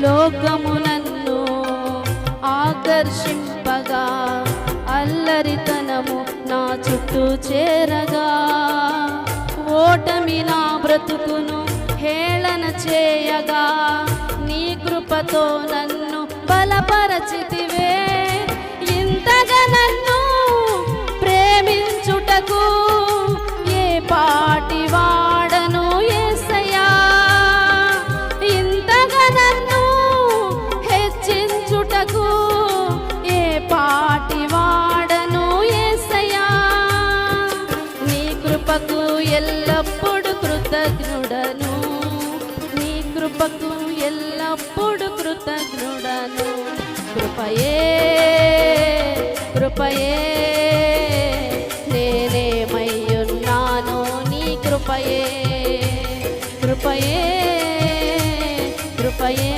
లోకము నన్ను ఆకర్షింపగా, అల్లరితనము నా చుట్టూ చేరగా, ఓటమి నా బ్రతుకును హేళన చేయగా, నీ కృపతో నన్ను బలపరచితివే. ఇంతగా నన్ను ప్రేమించుటకు ఏ పాటి వాడను యేసయ్యా, ఇంతగా నన్ను హెచ్చించుటకు ఏ పాటి వాడను యేసయ్యా. నీ కృపకు ఎల్లప్పుడు కృతజ్ఞుడను, నీ కృపకు ఎల్లప్పుడు కృతజ్ఞుడను. కృపయే కృపయే నేనేమయ్యున్నాను, నీ కృపయే కృపయే కృపయే